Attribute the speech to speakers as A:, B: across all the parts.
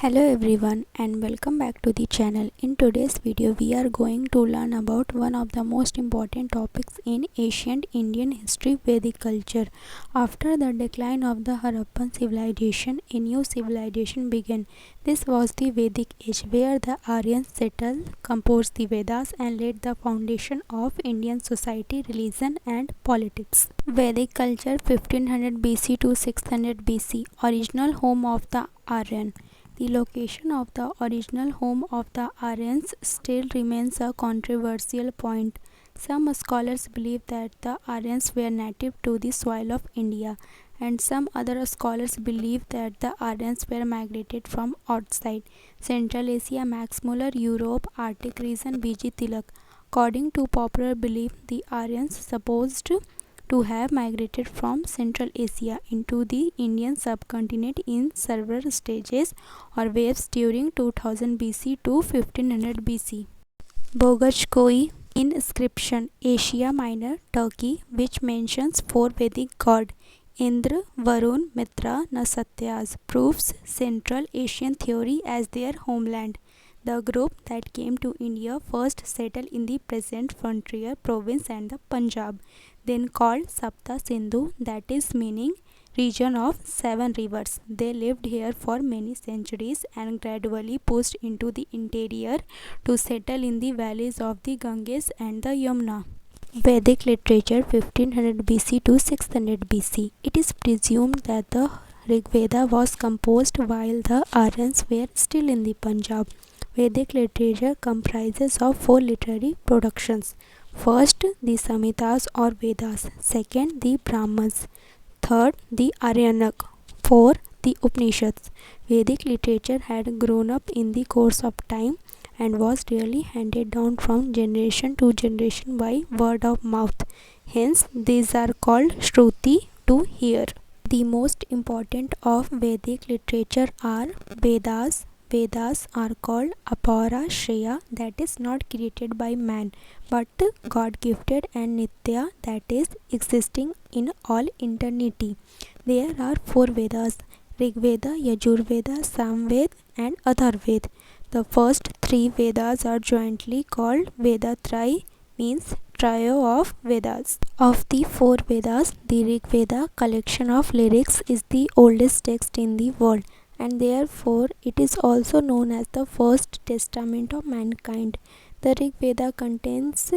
A: Hello everyone and welcome back to the channel. In today's video we are going to learn about one of the most important topics in ancient Indian history, Vedic culture. After the decline of the Harappan civilization, a new civilization began. This was the Vedic age where the Aryans settled, composed the Vedas and laid the foundation of Indian society, religion and politics. Vedic culture 1500 BC to 600 BC, original home of the Aryan. The location of the original home of the Aryans still remains a controversial point. Some scholars believe that the Aryans were native to the soil of India, and some other scholars believe that the Aryans were migrated from outside Central Asia, Max Muller, Europe, Arctic region, B.G. Tilak. According to popular belief, the Aryans supposed to have migrated from Central Asia into the Indian subcontinent in several stages or waves during 2000 BC to 1500 BC. Bogachkoi inscription, Asia Minor, Turkey, which mentions four Vedic gods Indra, Varun, Mitra, Nasatyas, proves Central Asian theory as their homeland. The group that came to India first settled in the present frontier province and the Punjab, then called Sapta Sindhu, that is meaning region of seven rivers. They lived here for many centuries and gradually pushed into the interior to settle in the valleys of the Ganges and the Yamuna. Vedic literature 1500 BC to 600 BC. It is presumed that the Rig Veda was composed while the Aryans were still in the Punjab. Vedic literature comprises of four literary productions. First, the Samhitas or Vedas. Second, the Brahmanas. Third, the Aryanak. Fourth, the Upanishads. Vedic literature had grown up in the course of time and was really handed down from generation to generation by word of mouth. Hence, these are called Shruti, to hear. The most important of Vedic literature are Vedas. Vedas are called Aparashreya, that is not created by man, but God gifted, and Nitya, that is existing in all eternity. There are four Vedas: Rig Veda, Yajur Veda, Samved and Atharved. The first three Vedas are jointly called Vedatraya, means trio of Vedas. Of the four Vedas, the Rig Veda collection of lyrics is the oldest text in the world, and therefore it is also known as the first testament of mankind. The Rig Veda contains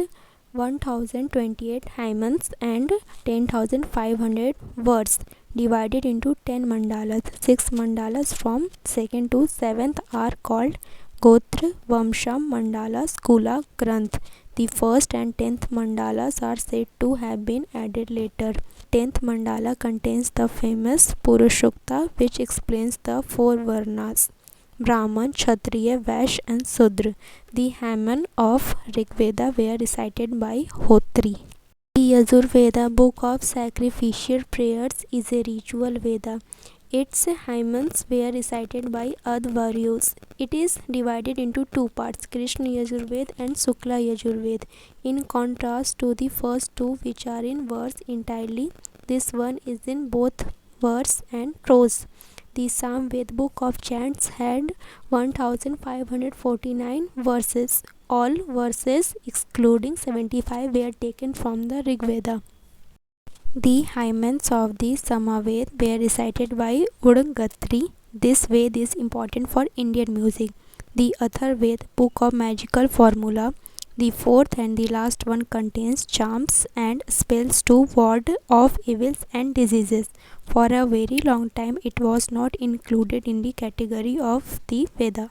A: 1028 hymns and 10,500 words divided into 10 mandalas. 6 mandalas from 2nd to 7th are called Gotra, Vamsham, Mandalas, Kula, Granth. The first and 10th mandalas are said to have been added later. 10th mandala contains the famous Purushokta, which explains the four Varnas: Brahman, Kshatriya, Vaishya and Sudra. The hymns of Rig Veda were recited by Hotri. The Yajur Veda, book of sacrificial prayers, is a ritual Veda. Its hymns were recited by Advaryus. It is divided into two parts, Krishna Yajurved and Shukla Yajurved. In contrast to the first two, which are in verse entirely, this one is in both verse and prose. The Samved, book of chants, had 1549 verses. All verses excluding 75 were taken from the Rig Veda. The hymns of the Samaved were recited by Udgatri. This Ved is important for Indian music. The Atharved, book of magical formula. The fourth and the last one contains charms and spells to ward off evils and diseases. For a very long time it was not included in the category of the Veda.